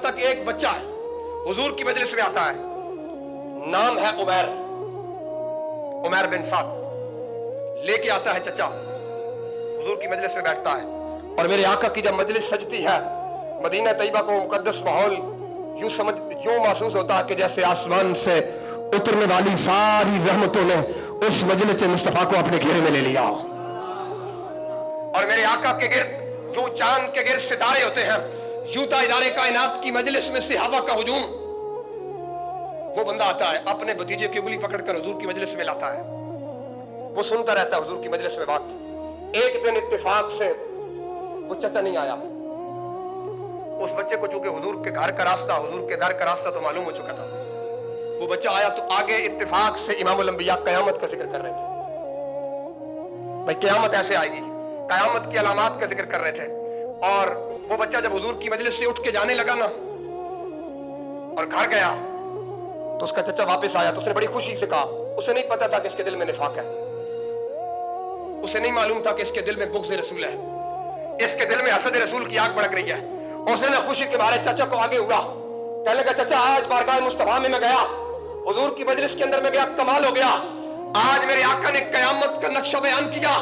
तक एक बच्चा है, हुजूर की मजलिस में आता है, नाम है उमैर बिन साद, लेके आता है चचा, हुजूर की मजलिस में बैठता है। और मेरे आका की जब मजलिस सजती है, मदीना तैयबा को मुकद्दस माहौल यूं महसूस होता है कि जैसे आसमान से उतरने वाली सारी रहमतों ने उस मजलिस मुस्तफा को अपने घेरे में ले लिया। और मेरे आका के गिर्द जो चांद के गिर्द सितारे होते हैं, यूं ताजदारे कायनात की मजलिस में से हवा का हुजूम, वो बंदा आता है, अपने भतीजे की उंगली पकड़कर हुजूर की मजलिस में लाता है। वो सुनता रहता है हुजूर की मजलिस में बात। एक दिन इत्तेफाक से वो चचा नहीं आया। उस बच्चे को चूंकि हुजूर के घर का रास्ता, हुजूर के दर का रास्ता तो मालूम हो चुका था। वो बच्चा आया तो आगे इत्तेफाक से इमामुल अंबिया कयामत का जिक्र कर रहे थे। भाई कयामत ऐसे आएगी, कयामत की अलामात का जिक्र कर रहे थे। और वो बच्चा जब हुजूर की मजलिस से उठ के जाने लगा ना और घर गया तो उसका चचा वापस आया तो उसने बड़ी खुशी से कहा, उसे नहीं पता था कि इसके दिल में निफाक है, उसे नहीं मालूम था कि इसके दिल में बुग़्ज़ रसूल है, इसके दिल में हसद रसूल की आग भड़क रही है। उसने ना खुशी के मारे चचा को आगे हुआ, कहने लगा चाचा आज बारगाह मुस्तफा में मैं गया, हुजूर की मजलिस के अंदर में गया, कमाल हो गया, आज मेरे आका ने कयामत का नक्शा बयान किया।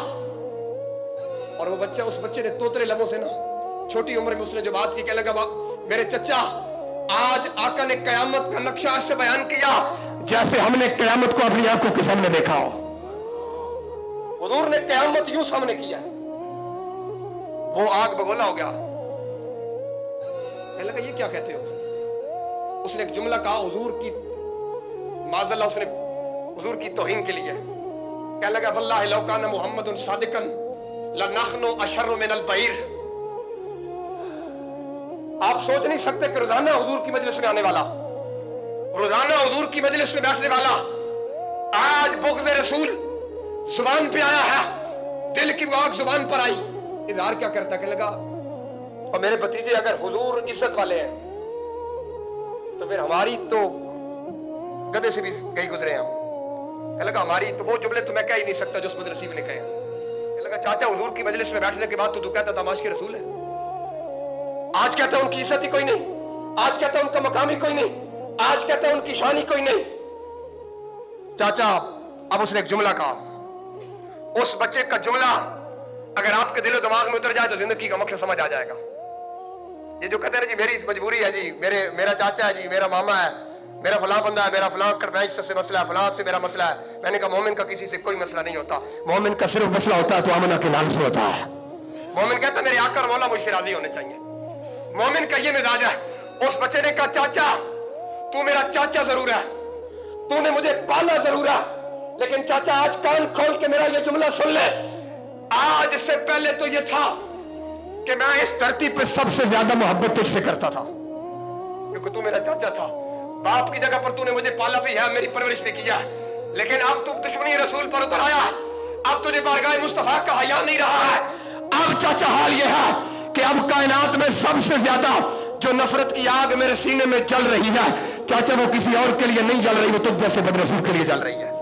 और वो बच्चा, उस बच्चे ने तोतरे लबों से ना छोटी उम्र में उसने जो बात की, कहने लगा मेरे चचा आज आका ने कयामत का नक्शा ऐसे बयान किया जैसे हमने कयामत को अपनी आंखों के सामने देखा हो। हुजूर ने कयामत यूं सामने किया। वो आग बगोला हो गया, कहने लगा ये क्या कहते हो? उसने एक जुमला कहा हुजूर की माज़अल्लाह, उसने हुजूर की तौहीन के लिए, कहने लगा वल्लाहि लौ काना मुहम्मदुन सादिकन लनहनु अशर्रु मिनल बईर। आप सोच नहीं सकते कि रोजाना हुजूर की मजलिस में आने वाला, रोजाना हुजूर की मजलिस में बैठने वाला आज बुग़्ज़ रसूल जुबान पे आया है, दिल की आग जुबान पर आई। इजहार क्या करता, कहने लगा और मेरे भतीजे अगर हुजूर इज्जत वाले हैं तो फिर हमारी तो गधे से भी गई गुजरे हम। कहने लगा हमारी तो वो जुमले तो मैं कह ही नहीं सकता जो उस मजलिस ने कहे। कहने लगा चाचा हुजूर की मजलिस में बैठने के बाद तो तू कहता था माश के रसूल है, आज कहता है उनकी इज्जत ही कोई नहीं, आज कहता है उनका मकाम ही कोई नहीं, आज कहता है उनकी शान ही कोई नहीं। चाचा अब उसने एक जुमला कहा, उस बच्चे का जुमला अगर आपके दिलो दिमाग में उतर जाए तो जिंदगी का मकसद समझ आ जाएगा। ये जो कहते हैं जी मेरी मजबूरी है जी, मेरा चाचा है जी, मेरा मामा है, मेरा फलां बंदा है, मेरा फलां कटपैंच से मसला है, फलां से मेरा मसला है। मैंने कहा मोमिन का किसी से कोई मसला नहीं होता, मोमिन का सिर्फ मसला होता है तो आमना के नाम से होता है। मोमिन कहता है मेरे आका और मौला मुझसे राजी होने चाहिए, मोमिन का ये मिजाज है। उस बच्चे ने कहा चाचा तू मेरा चाचा जरूर है, तूने मुझे पाला जरूर है, लेकिन चाचा आज कान खोल के मेरा ये जुमला सुन ले, आज से पहले तो ये था कि मैं इस धरती पे सबसे ज्यादा मोहब्बत तुझसे करता था क्योंकि तू मेरा चाचा था, बाप की जगह पर तूने मुझे पाला भी है, मेरी परवरिश भी किया, लेकिन अब तू दुश्मनी रसूल पर उतर आया, अब तुझे बारगाह मुस्तफा का हया नहीं रहा है। अब चाचा हाल यह है कि अब कायनात में सबसे ज्यादा जो नफरत की आग मेरे सीने में जल रही है चाचा, वो किसी और के लिए नहीं जल रही, वो तुझ जैसे बदरसूल के लिए जल रही है।